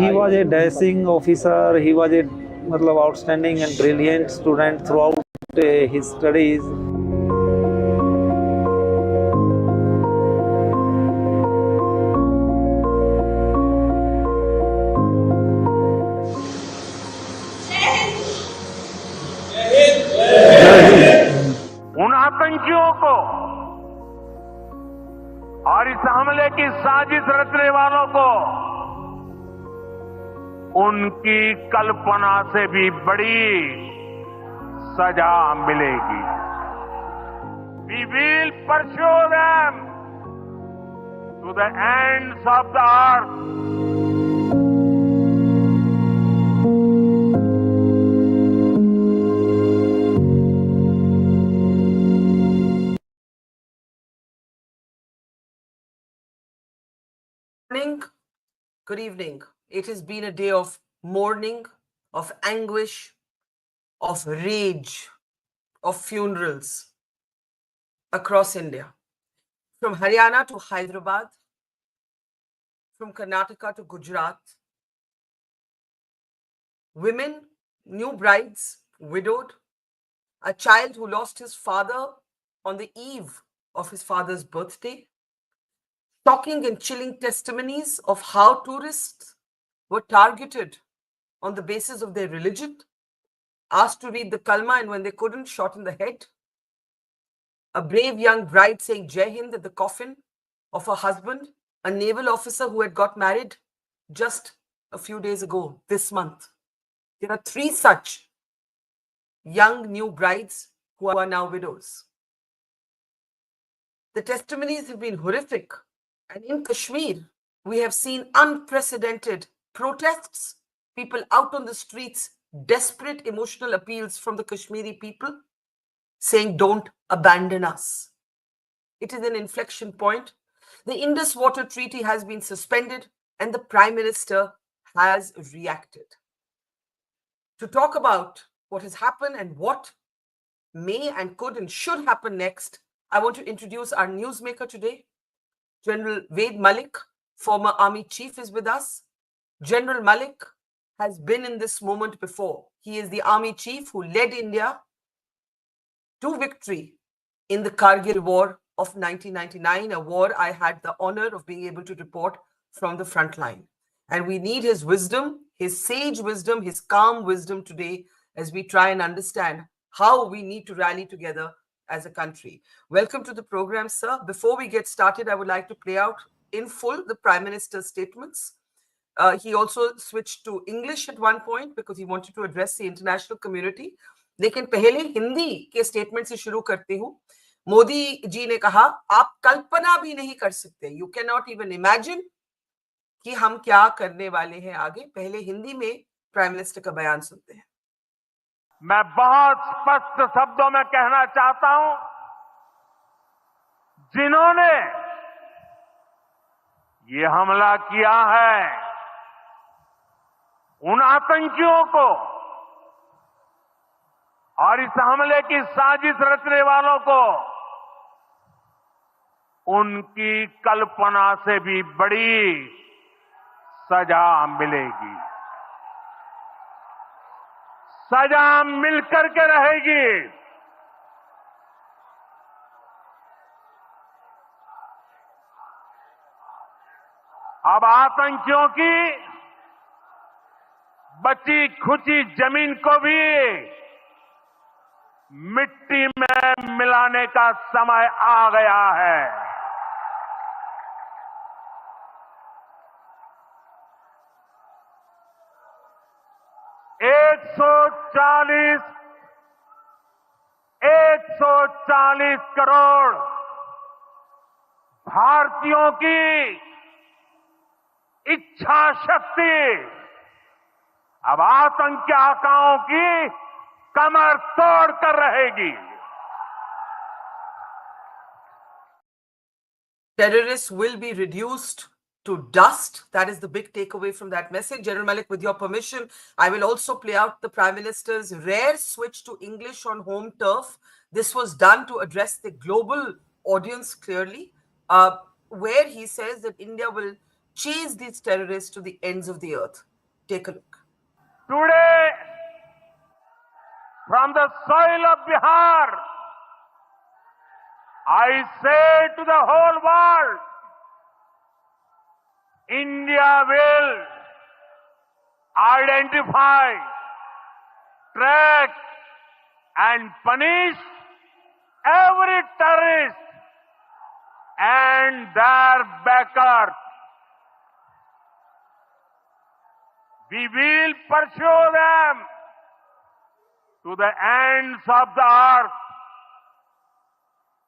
he was a dashing officer. He was a outstanding and brilliant student throughout his studies. उन आतंकियों को और इस हमले की साजिश रचने वालों को उनकी कल्पना से भी बड़ी सजा मिलेगी. We will pursue them to the ends of the earth. Good evening. It has been a day of mourning, of anguish, of rage, of funerals across India. From Haryana to Hyderabad, from Karnataka to Gujarat, women, new brides, widowed, a child who lost his father on the eve of his father's birthday, shocking and chilling testimonies of how tourists were targeted on the basis of their religion, asked to read the kalma and when they couldn't, shot in the head. A brave young bride saying Jai Hind at the coffin of her husband, a naval officer who had got married just a few days ago, this month. There are 3 such young new brides who are now widows. The testimonies have been horrific. And in Kashmir, we have seen unprecedented protests, people out on the streets, desperate emotional appeals from the Kashmiri people saying, don't abandon us. It is an inflection point. The Indus Water Treaty has been suspended and the Prime Minister has reacted. To talk about what has happened and what may and could and should happen next, I want to introduce our newsmaker today. General Ved Malik, former army chief, is with us. General Malik has been in this moment before. He is the army chief who led India to victory in the Kargil war of 1999, a war I had the honor of being able to report from the front line. And we need his wisdom, his sage wisdom, his calm wisdom today as we try and understand how we need to rally together as a country. Welcome to the program, sir. Before we get started, I would like to play out in full the Prime Minister's statements. He also switched to English at one point because he wanted to address the international community. लेकिन पहले हिंदी के statement से शुरू करती हूँ. मोदी जी ने कहा, आप कल्पना भी नहीं कर सकते, you can not even imagine कि हम क्या करने वाले हैं आगे. पहले हिंदी में प्राइम मिनिस्टर का बयान सुनते हैं. मैं बहुत स्पष्ट शब्दों में कहना चाहता हूं, जिन्होंने ये हमला किया है, उन आतंकियों को और इस हमले की साजिश रचने वालों को उनकी कल्पना से भी बड़ी सजा मिलेगी. सजा मिलकर के रहेगी. अब आतंकियों की बची खुची जमीन को भी मिट्टी में मिलाने का समय आ गया है. 140 करोड़ भारतीयों की इच्छा शक्ति अब आतंकी आकाओं की कमर तोड़ कर रहेगी. Terrorists will be reduced to dust. That is the big takeaway from that message. General Malik, with your permission, I will also play out the Prime Minister's rare switch to English on home turf. This was done to address the global audience clearly, where he says that India will chase these terrorists to the ends of the earth. Take a look. Today, from the soil of Bihar, I say to the whole world, India will identify, track, and punish every terrorist and their backers. We will pursue them to the ends of the earth.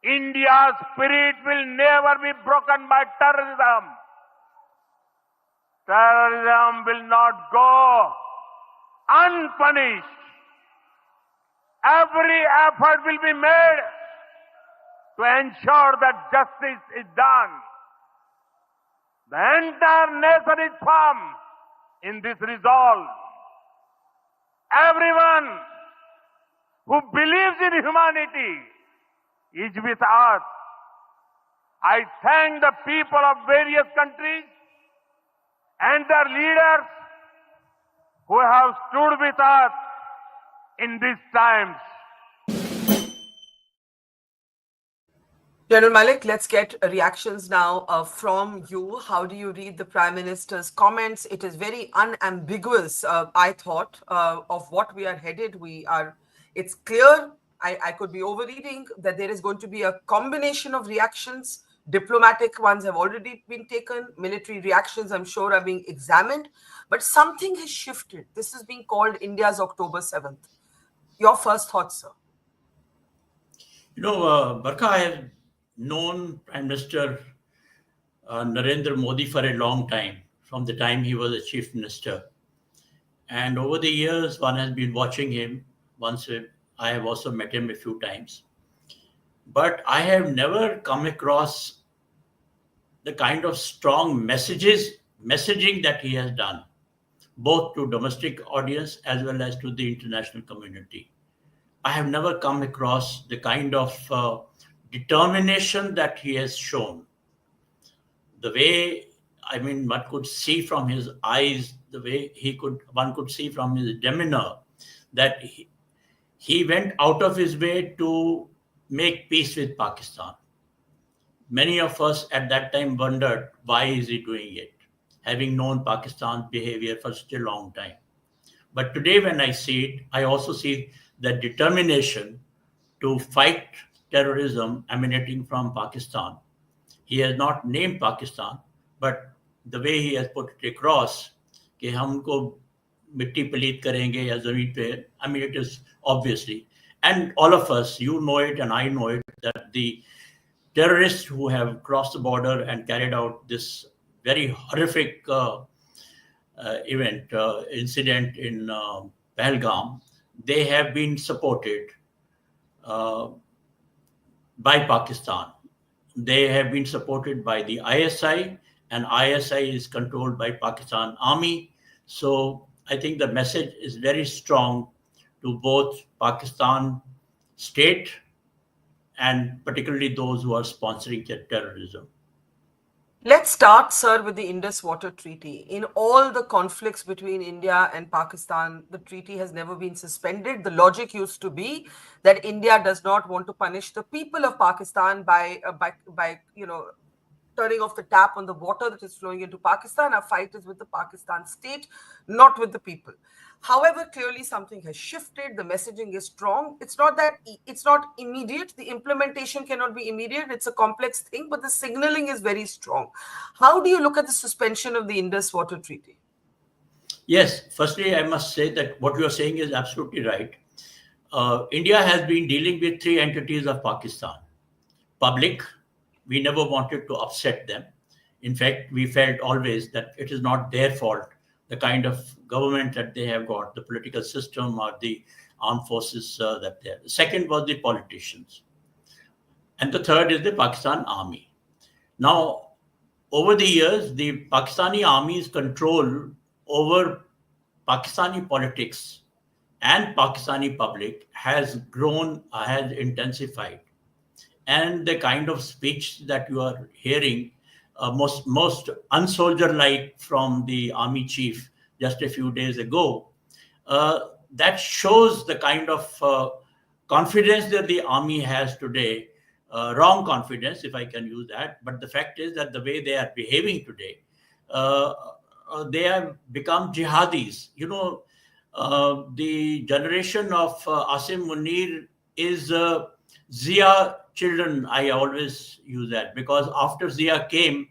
India's spirit will never be broken by terrorism. Terrorism will not go unpunished. Every effort will be made to ensure that justice is done. The entire nation is firm in this resolve. Everyone who believes in humanity is with us. I thank the people of various countries and their leaders who have stood with us in these times. General Malik, let's get reactions now from you. How do you read the Prime Minister's comments? It is very unambiguous, I thought, of what we are headed. It's clear, I could be overreading, that there is going to be a combination of reactions. Diplomatic ones have already been taken. Military reactions, I'm sure, are being examined. But something has shifted. This is being called India's October 7th. Your first thoughts, sir? Barkha, I have known Prime Minister Narendra Modi for a long time, from the time he was a chief minister. And over the years, one has been watching him. Once I have also met him a few times. But I have never come across the kind of strong messaging that he has done, both to domestic audience as well as to the international community. I have never come across the kind of determination that he has shown. The way, one could see from his eyes, the way one could see from his demeanor, that he went out of his way to make peace with Pakistan. Many of us at that time wondered, why is he doing it, having known Pakistan's behavior for such a long time. But today when I see it, I also see the determination to fight terrorism emanating from Pakistan. He has not named Pakistan, but the way he has put it across, कि हमको मिट्टी पलीत करेंगे या जमीन पे, it is obviously, and all of us, you know it and I know it, that the terrorists who have crossed the border and carried out this very horrific incident in Pahalgam, they have been supported by Pakistan. They have been supported by the ISI, and ISI is controlled by Pakistan Army. So I think the message is very strong to both Pakistan state and particularly those who are sponsoring terrorism. Let's start, sir, with the Indus Water Treaty. In all the conflicts between India and Pakistan, the treaty has never been suspended. The logic used to be that India does not want to punish the people of Pakistan by turning off the tap on the water that is flowing into Pakistan. Our fight is with the Pakistan state, not with the people. However, clearly something has shifted. The messaging is strong. It's not immediate. The implementation cannot be immediate. It's a complex thing, but the signaling is very strong. How do you look at the suspension of the Indus Water Treaty? Yes, firstly, I must say that what you are saying is absolutely right. India has been dealing with three entities of Pakistan. Public, we never wanted to upset them. In fact, we felt always that it is not their fault, the kind of government that they have got, the political system or the armed forces that they have. The second was the politicians. And the third is the Pakistan Army. Now, over the years, the Pakistani Army's control over Pakistani politics and Pakistani public has grown, has intensified. And the kind of speech that you are hearing, most unsoldier-like from the army chief, just a few days ago. That shows the kind of confidence that the army has today. Wrong confidence, if I can use that. But the fact is that the way they are behaving today, uh, they have become jihadis. The generation of Asim Munir is Zia children. I always use that because after Zia came,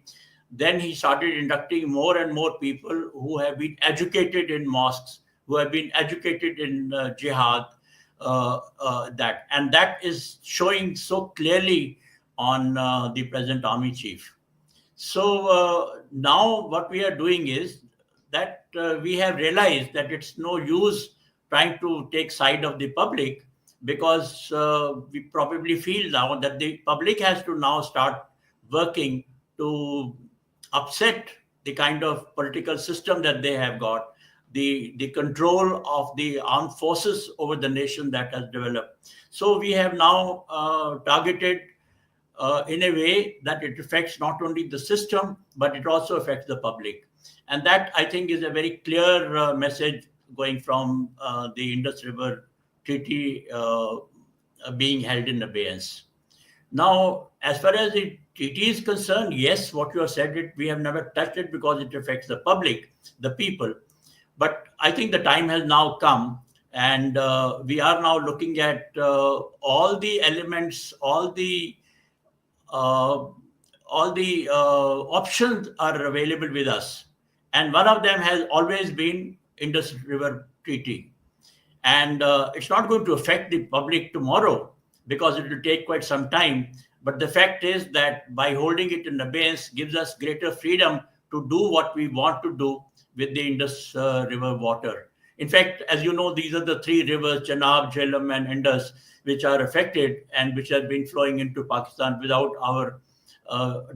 then he started inducting more and more people who have been educated in mosques, who have been educated in jihad, that is showing so clearly on the present army chief. So now what we are doing is that we have realized that it's no use trying to take side of the public, because we probably feel now that the public has to now start working to upset the kind of political system that they have got, the control of the armed forces over the nation that has developed. So we have now targeted in a way that it affects not only the system, but it also affects the public. And that, I think, is a very clear message going from the Indus River Treaty being held in abeyance. Now, as far as the treaty is concerned, yes, what you have said, we have never touched it because it affects the public, the people. But I think the time has now come, and we are now looking at all the elements, uh, all the options are available with us, and one of them has always been Indus River Treaty. And it's not going to affect the public tomorrow because it will take quite some time. But the fact is that by holding it in abeyance gives us greater freedom to do what we want to do with the Indus River water. In fact, as you know, these are the three rivers, Chenab, Jhelum, and Indus, which are affected and which have been flowing into Pakistan without our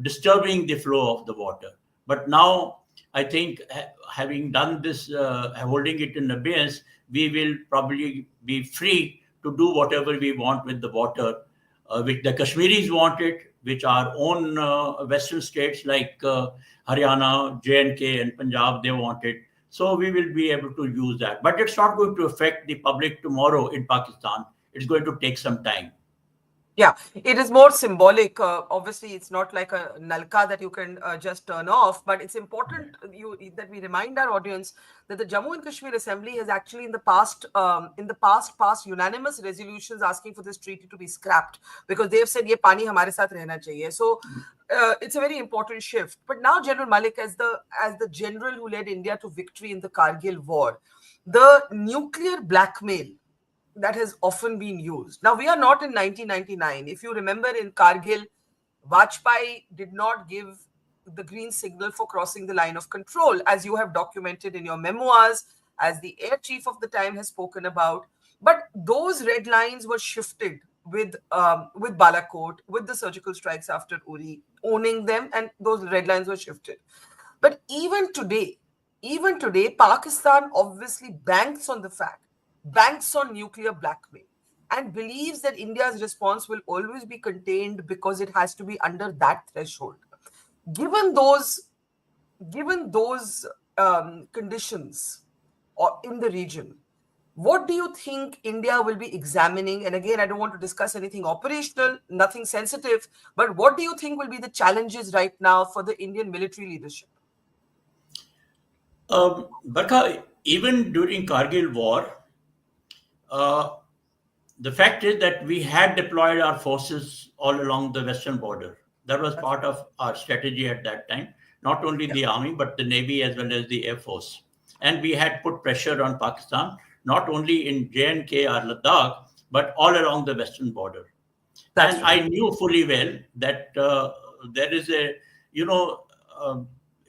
disturbing the flow of the water. But now, I think, having done this, holding it in abeyance, we will probably be free to do whatever we want with the water, which the Kashmiris want it, which our own western states like Haryana, J&K, and Punjab, they want it. So we will be able to use that. But it's not going to affect the public tomorrow in Pakistan. It's going to take some time. Yeah, it is more symbolic. Obviously, it's not like a nalka that you can just turn off, but it's important that we remind our audience that the Jammu and Kashmir Assembly has actually in the past passed unanimous resolutions asking for this treaty to be scrapped because they have said ye pani hamare sath rehna chahiye. So it's a very important shift. But now General Malik, as the general who led India to victory in the Kargil war, the nuclear blackmail that has often been used. Now, we are not in 1999. If you remember, in Kargil, Vajpayee did not give the green signal for crossing the line of control, as you have documented in your memoirs, as the air chief of the time has spoken about. But those red lines were shifted with Balakot, with the surgical strikes after Uri, owning them, and those red lines were shifted. But even today, Pakistan obviously banks on nuclear blackmail and believes that India's response will always be contained because it has to be under that threshold. Given those conditions or in the region, what do you think India will be examining? And again, I don't want to discuss anything operational, nothing sensitive, but what do you think will be the challenges right now for the Indian military leadership? Barkha, even during Kargil war, the fact is that we had deployed our forces all along the western border. That was part of our strategy at that time, not only the army, but the navy as well as the air force. And we had put pressure on Pakistan, not only in J&K or Ladakh, but all along the western border. And I knew fully well that there is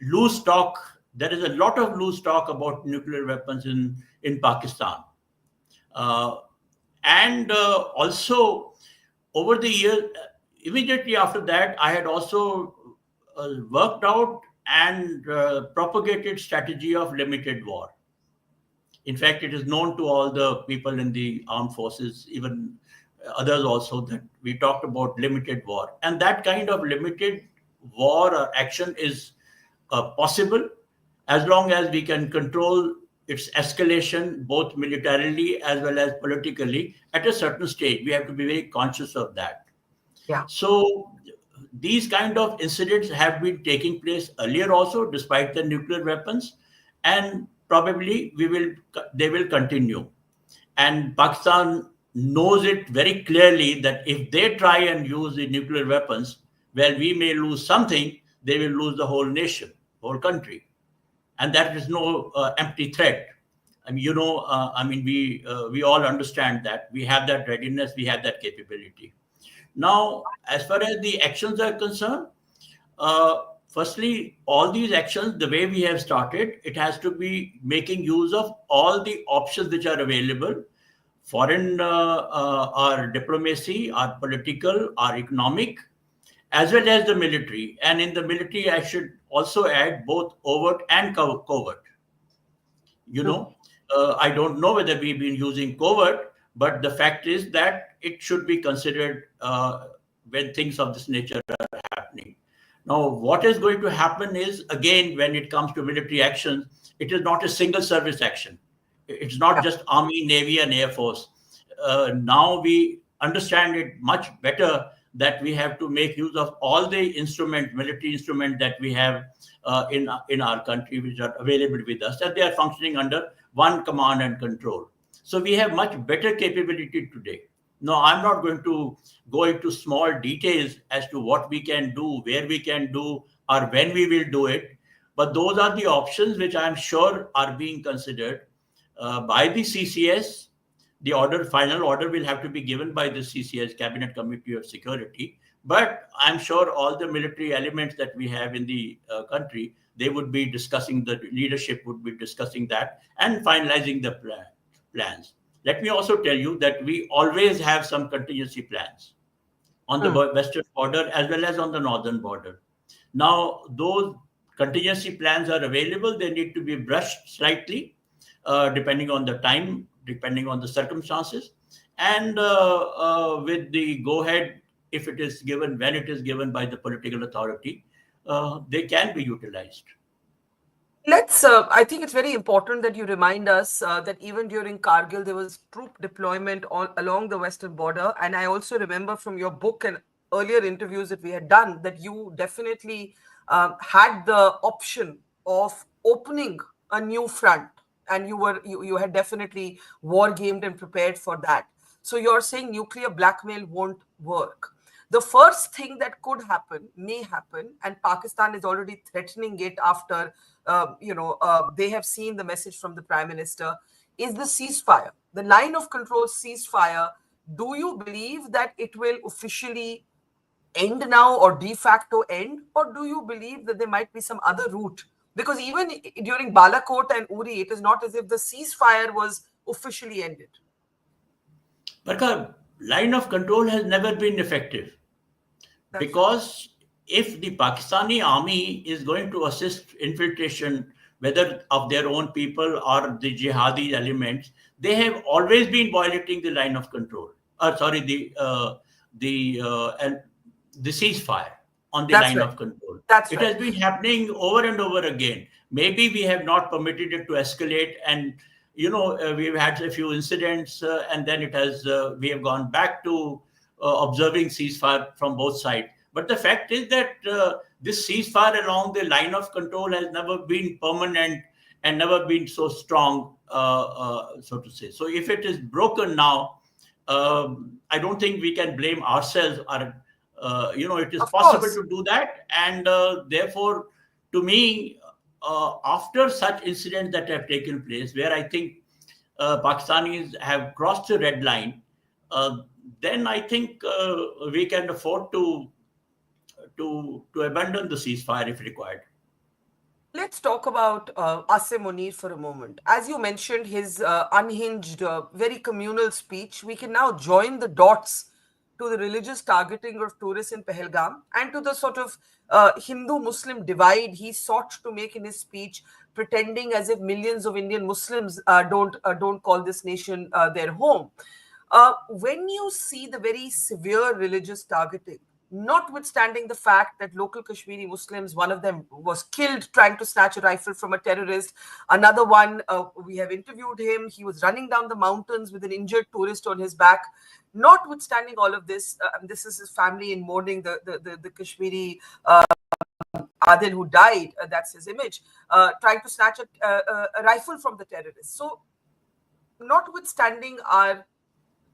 loose talk. There is a lot of loose talk about nuclear weapons in Pakistan. And also, over the years, immediately after that, I had also worked out and propagated strategy of limited war. In fact, it is known to all the people in the armed forces, even others also, that we talked about limited war. And that kind of limited war or action is possible as long as we can control its escalation, both militarily as well as politically, at a certain stage. We have to be very conscious of that. Yeah. So these kind of incidents have been taking place earlier also, despite the nuclear weapons, and probably they will continue. And Pakistan knows it very clearly that if they try and use the nuclear weapons, well, we may lose something, they will lose the whole nation, whole country, and that is no empty threat. I mean, we all understand that we have that readiness, we have that capability. Now, as far as the actions are concerned, firstly, all these actions, the way we have started, it has to be making use of all the options which are available: foreign, our diplomacy, our political, our economic, as well as the military. And in the military, I should also add both overt and covert. You know, I don't know whether we've been using covert, but the fact is that it should be considered when things of this nature are happening. Now, what is going to happen is, again, when it comes to military actions, it is not a single service action. It's not just Army, Navy, and Air Force. Now we understand it much better that we have to make use of all the military instruments that we have in our country, which are available with us, that they are functioning under one command and control. So we have much better capability today. Now, I'm not going to go into small details as to what we can do, where we can do, or when we will do it. But those are the options which I'm sure are being considered by the CCS. The final order will have to be given by the CCS, Cabinet Committee of Security. But I'm sure all the military elements that we have in the country, they would be discussing, the leadership would be discussing that and finalizing the plans. Let me also tell you that we always have some contingency plans on the western border as well as on the northern border. Now, those contingency plans are available. They need to be brushed slightly, depending on the time, depending on the circumstances. And with the go-ahead, if it is given, when it is given by the political authority, they can be utilized. I think it's very important that you remind us that even during Kargil, there was troop deployment along the western border. And I also remember from your book and earlier interviews that we had done that you definitely had the option of opening a new front. And you had definitely war gamed and prepared for that. So you're saying nuclear blackmail won't work. The first thing that could happen, may happen, and Pakistan is already threatening it after, they have seen the message from the Prime Minister, is the ceasefire. The line of control ceasefire, do you believe that it will officially end now or de facto end? Or do you believe that there might be some other route? Because even during Balakot and Uri, it is not as if the ceasefire was officially ended. Barkha, line of control has never been effective. Because if the Pakistani army is going to assist infiltration, whether of their own people or the jihadi elements, they have always been violating the line of control. The ceasefire on the line of control. It has been happening over and over again. Maybe we have not permitted it to escalate, and we've had a few incidents, and then we have gone back to observing ceasefire from both sides. But the fact is that this ceasefire along the line of control has never been permanent and never been so strong, so to say. So if it is broken now, I don't think we can blame ourselves. It is possible to do that. And therefore, to me, after such incidents that have taken place, where I think Pakistanis have crossed the red line, then I think we can afford to abandon the ceasefire if required. Let's talk about Asim Munir for a moment. As you mentioned, his unhinged, very communal speech, we can now join the dots to the religious targeting of tourists in Pahalgam and to the sort of Hindu-Muslim divide he sought to make in his speech, pretending as if millions of Indian Muslims don't call this nation their home. When you see the very severe religious targeting, notwithstanding the fact that local Kashmiri Muslims, one of them was killed trying to snatch a rifle from a terrorist. Another one, we have interviewed him. He was running down the mountains with an injured tourist on his back. Notwithstanding all of this, this is his family in mourning, the Kashmiri Adil who died, that's his image, trying to snatch a rifle from the terrorists. So, notwithstanding our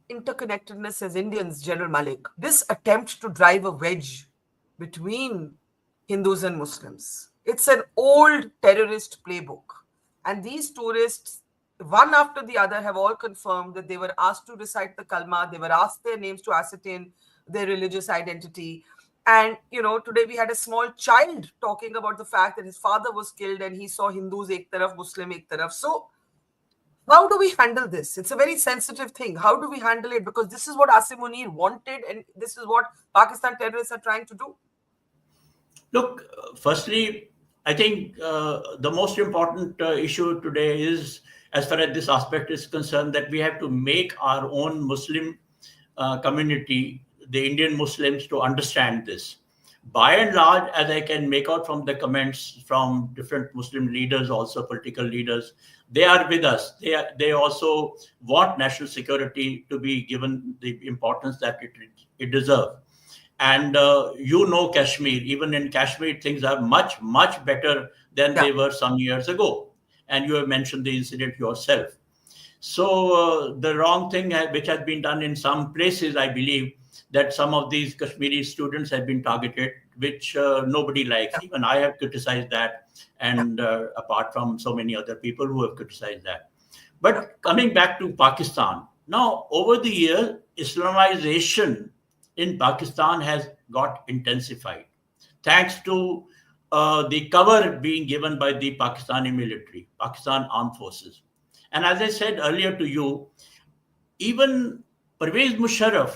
interconnectedness as Indians, General Malik, this attempt to drive a wedge between Hindus and Muslims, it's an old terrorist playbook. And these tourists, one after the other, have all confirmed that they were asked to recite the kalma, they were asked their names to ascertain their religious identity. And, today we had a small child talking about the fact that his father was killed and he saw Hindus ek taraf, Muslim ek taraf. So, how do we handle this? It's a very sensitive thing. How do we handle it? Because this is what Asim Munir wanted, and this is what Pakistan terrorists are trying to do. Look, firstly, I think the most important issue today is, as far as this aspect is concerned, that we have to make our own Muslim community, the Indian Muslims, to understand this. By and large, as I can make out from the comments from different Muslim leaders, also political leaders, they are with us. They also want national security to be given the importance that it deserves. And Kashmir, even in Kashmir, things are much, much better than they were some years ago. And you have mentioned the incident yourself. So the wrong thing which has been done in some places, I believe, that some of these Kashmiri students have been targeted, which nobody likes. Even I have criticized that, and apart from so many other people who have criticized that. But coming back to Pakistan, now over the years, Islamization in Pakistan has got intensified, thanks to the cover being given by the Pakistani military, Pakistan Armed Forces. And as I said earlier to you, even Pervez Musharraf,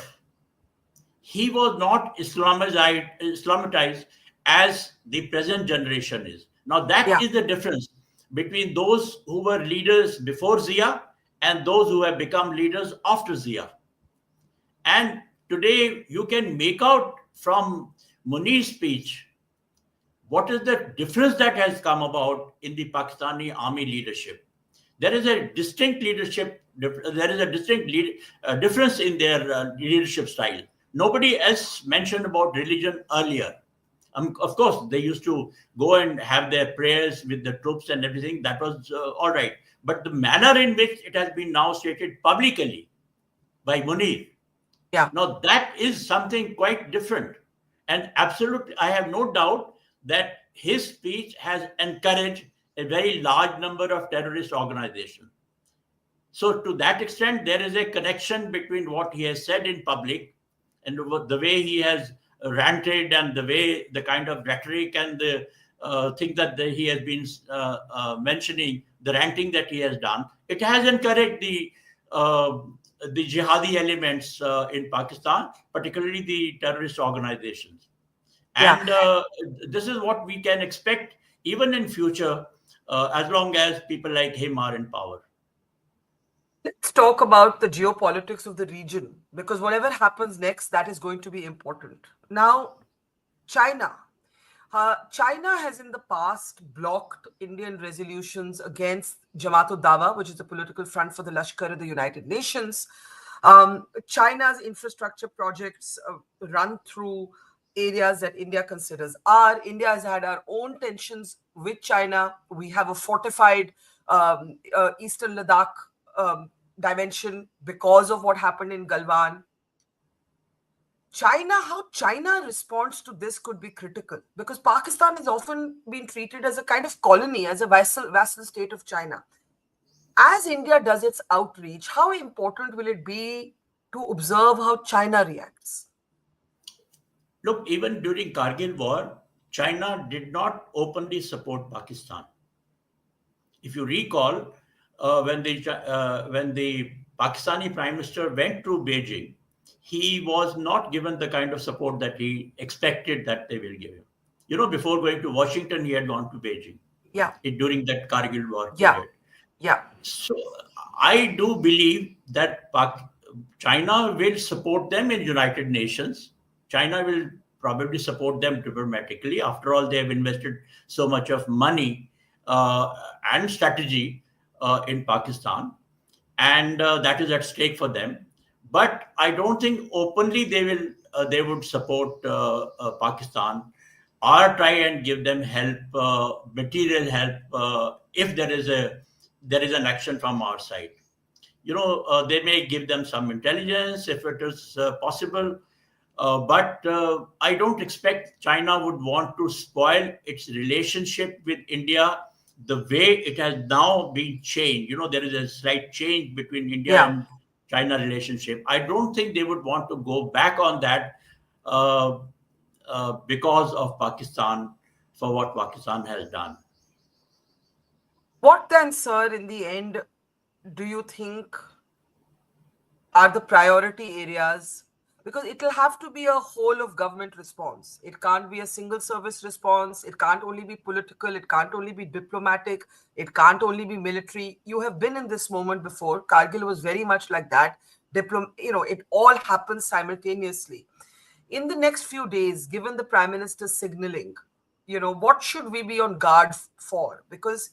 he was not Islamatized as the present generation is. Now, that is the difference between those who were leaders before Zia and those who have become leaders after Zia. And today, you can make out from Munir's speech what is the difference that has come about in the Pakistani army leadership. There is a distinct difference in their leadership style. Nobody else mentioned about religion earlier. Of course, they used to go and have their prayers with the troops and everything. That was all right. But the manner in which it has been now stated publicly by Munir, now that is something quite different. And absolutely, I have no doubt that his speech has encouraged a very large number of terrorist organizations. So to that extent, there is a connection between what he has said in public and the way he has ranted and the kind of rhetoric and the thing that he has been mentioning, the ranting that he has done. It has encouraged the jihadi elements in Pakistan, particularly the terrorist organizations. And this is what we can expect even in future, as long as people like him are in power. Let's talk about the geopolitics of the region, because whatever happens next, that is going to be important. Now, China. China has in the past blocked Indian resolutions against Jamaat-ud-Dawa, which is the political front for the Lashkar of the United Nations. China's infrastructure projects run through areas that India considers are. India has had our own tensions with China. We have a fortified Eastern Ladakh dimension because of what happened in Galwan. How China responds to this could be critical, because Pakistan has often been treated as a kind of colony, as a vassal state of China. As India does its outreach, how important will it be to observe how China reacts? Look, even during Kargil war, China did not openly support Pakistan. If you recall, when the Pakistani Prime Minister went to Beijing, he was not given the kind of support that he expected that they will give him. Before going to Washington, he had gone to Beijing. During that Kargil war period. So I do believe that China will support them in United Nations. China will probably support them diplomatically. After all, they have invested so much of money and strategy in Pakistan, and that is at stake for them. But I don't think openly they would support Pakistan or try and give them help, material help, if there is an action from our side. They may give them some intelligence if it is possible, but I don't expect China would want to spoil its relationship with India the way it has now been changed. There is a slight change between India Yeah. and China relationship. I don't think they would want to go back on that uh, because of Pakistan, for what Pakistan has done. What then, sir, in the end, do you think are the priority areas? Because it will have to be a whole of government response. It can't be a single service response. It can't only be political. It can't only be diplomatic. It can't only be military. You have been in this moment before. Kargil was very much like that. It all happens simultaneously. In the next few days, given the Prime Minister's signaling, what should we be on guard for? Because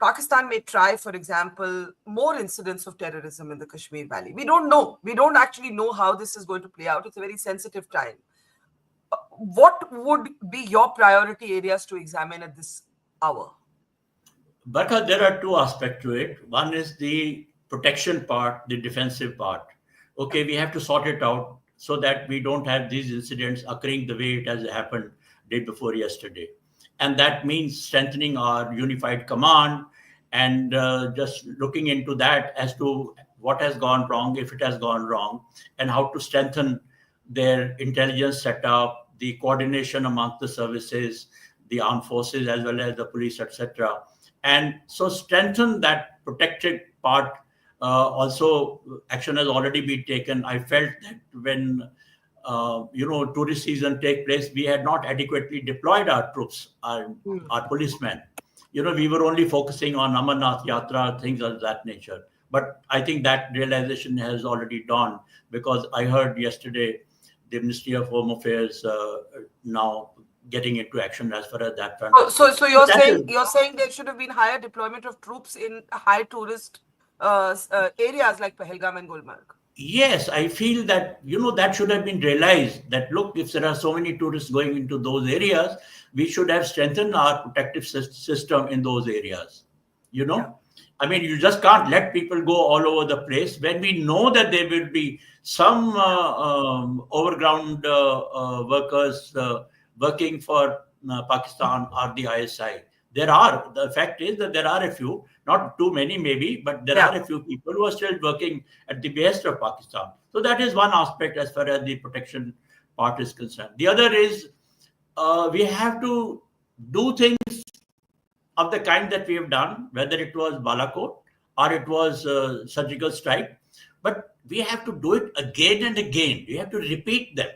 Pakistan may try, for example, more incidents of terrorism in the Kashmir Valley. We don't know. We don't actually know how this is going to play out. It's a very sensitive time. What would be your priority areas to examine at this hour? But there are two aspects to it. One is the protection part, the defensive part. Okay, we have to sort it out so that we don't have these incidents occurring the way it has happened day before yesterday. And that means strengthening our unified command and just looking into that as to what has gone wrong, if it has gone wrong, and how to strengthen their intelligence setup, the coordination amongst the services, the armed forces, as well as the police, etc. And so strengthen that protected part. Also, action has already been taken. I felt that when tourist season take place, we had not adequately deployed our troops, our policemen. We were only focusing on Amarnath Yatra, things of that nature. But I think that realization has already dawned, because I heard yesterday the Ministry of Home Affairs now getting into action as far as that front. So you're saying there should have been higher deployment of troops in high tourist areas like Pahalgam and Gulmarg. Yes, I feel that, that should have been realized that, look, if there are so many tourists going into those areas, we should have strengthened our protective system in those areas. Yeah. I mean, you just can't let people go all over the place when we know that there will be some overground workers working for Pakistan or the ISI. The fact is that there are a few, not too many maybe, but there are a few people who are still working at the behest of Pakistan. So that is one aspect as far as the protection part is concerned. The other is we have to do things of the kind that we have done, whether it was Balakot or it was surgical strike, but we have to do it again and again. We have to repeat them.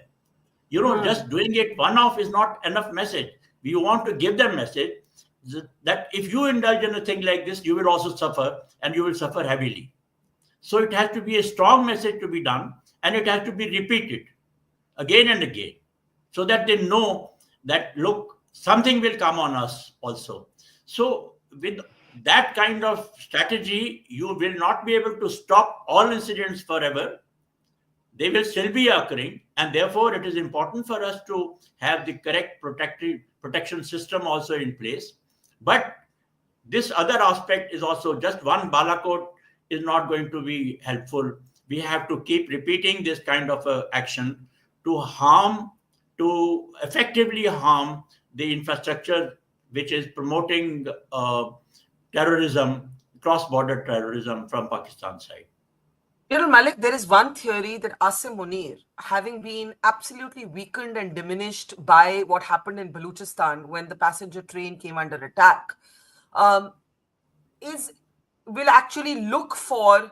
Just doing it one-off is not enough message. We want to give them message that if you indulge in a thing like this, you will also suffer, and you will suffer heavily. So it has to be a strong message to be done, and it has to be repeated again and again, so that they know that, look, something will come on us also. So with that kind of strategy, you will not be able to stop all incidents forever. They will still be occurring, and therefore it is important for us to have the correct protection system also in place. But this other aspect is also, just one Balakot is not going to be helpful. We have to keep repeating this kind of action to effectively harm the infrastructure which is promoting terrorism, cross-border terrorism from Pakistan side. General Malik, there is one theory that Asim Munir, having been absolutely weakened and diminished by what happened in Baluchistan when the passenger train came under attack, will actually look for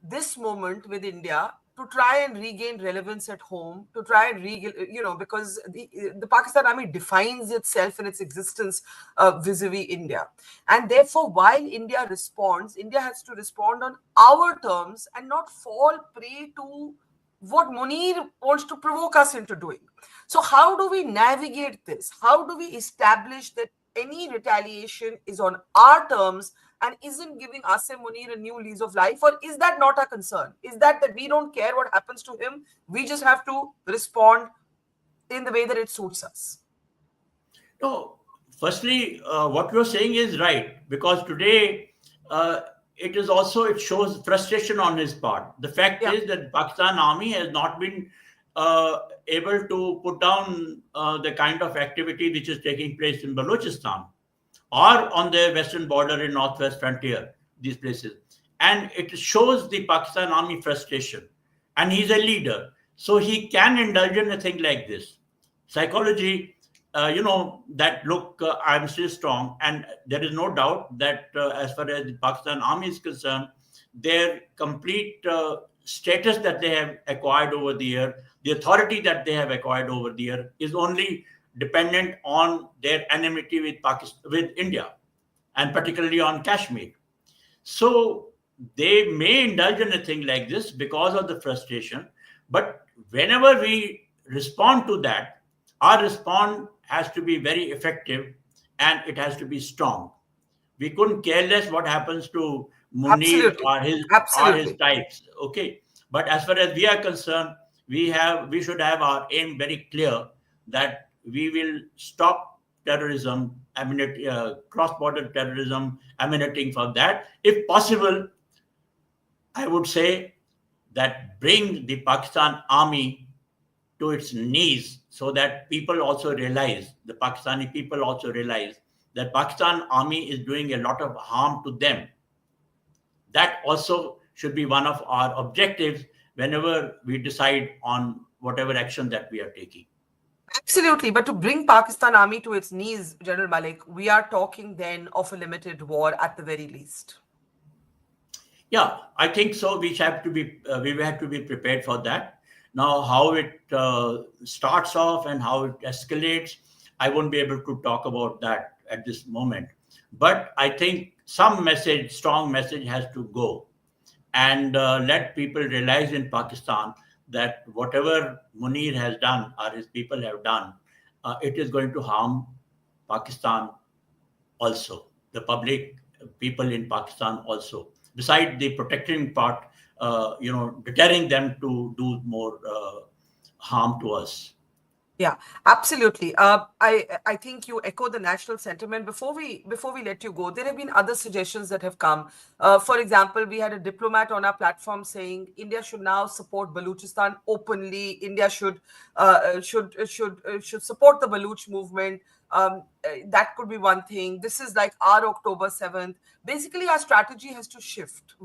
this moment with India to try and regain relevance at home, to try and regain, because the Pakistan army defines itself and its existence vis-a-vis India. And therefore, while India responds, India has to respond on our terms and not fall prey to what Munir wants to provoke us into doing. So how do we navigate this? How do we establish that any retaliation is on our terms and isn't giving us and Munir a new lease of life? Or is that not a concern? Is that we don't care what happens to him? We just have to respond in the way that it suits us. No, firstly, what you're saying is right, because today it shows frustration on his part. The fact is that Pakistan Army has not been able to put down the kind of activity which is taking place in Balochistan or on the western border in northwest frontier, these places. And it shows the Pakistan Army frustration. And he's a leader, so he can indulge in a thing like this. Psychology, that look, I'm still strong. And there is no doubt that as far as the Pakistan Army is concerned, their complete status that they have acquired over the year, the authority that they have acquired over the year, is only dependent on their enmity with with India, and particularly on Kashmir. So they may indulge in a thing like this because of the frustration. But whenever we respond to that, our response has to be very effective and it has to be strong. We couldn't care less what happens to Munir or his types. Okay. But as far as we are concerned, we should have our aim very clear that we will stop terrorism, cross-border terrorism emanating from that. If possible, I would say that bring the Pakistan Army to its knees so that people also realize, the Pakistani people also realize that Pakistan Army is doing a lot of harm to them. That also should be one of our objectives whenever we decide on whatever action that we are taking. Absolutely. But to bring Pakistan Army to its knees, General Malik, we are talking then of a limited war at the very least. Yeah, I think so. We have to be prepared for that. Now, how it starts off and how it escalates, I won't be able to talk about that at this moment. But I think some strong message has to go, and let people realize in Pakistan that whatever Munir has done or his people have done, it is going to harm Pakistan also, the people in Pakistan also. Besides the protecting part, deterring them to do more harm to us. Yeah, absolutely. I think you echo the national sentiment. Before we let you go, there have been other suggestions that have come. For example, we had a diplomat on our platform saying India should now support Balochistan openly. India should support the Baluch movement. That could be one thing. This is like our October 7th. Basically, our strategy has to shift.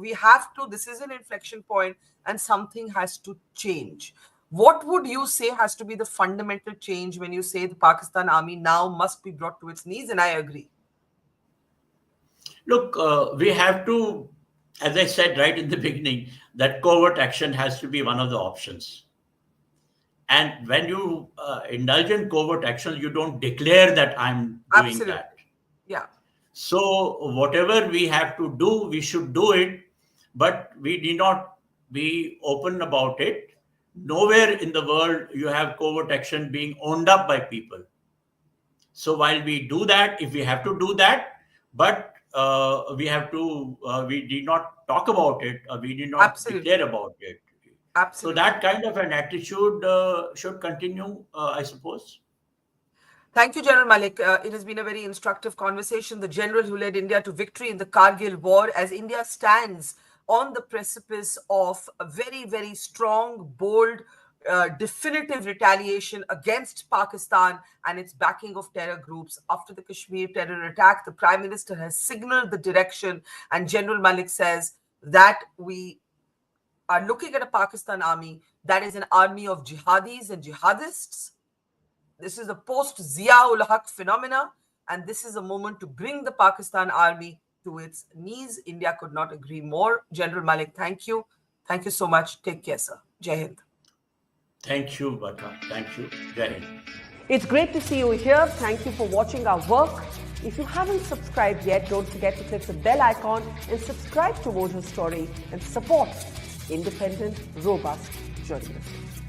This is an inflection point and something has to change. What would you say has to be the fundamental change when you say the Pakistan Army now must be brought to its knees? And I agree. Look, we have to, as I said right in the beginning, that covert action has to be one of the options. And when you indulge in covert actions, you don't declare that I'm doing that. Yeah. So whatever we have to do, we should do it, but we need not be open about it. Nowhere in the world you have covert action being owned up by people. So while we do that, if we have to do that, but we did not talk about it, or we did not declare about it. Absolutely. So that kind of an attitude should continue, I suppose. Thank you, General Malik. It has been a very instructive conversation. The general who led India to victory in the Kargil war, as India stands on the precipice of a very, very strong, bold, definitive retaliation against Pakistan and its backing of terror groups. After the Kashmir terror attack, the Prime Minister has signaled the direction, and General Malik says that we are looking at a Pakistan army that is an army of jihadis and jihadists. This is a post-Zia-ul-Haq phenomena, and this is a moment to bring the Pakistan army to its knees. India could not agree more. General Malik, thank you. Thank you so much. Take care, sir. Jai Hind. Thank you, Barkha. Thank you. Jai Hind. It's great to see you here. Thank you for watching our work. If you haven't subscribed yet, don't forget to click the bell icon and subscribe to Mojo Story and support independent, robust joining us.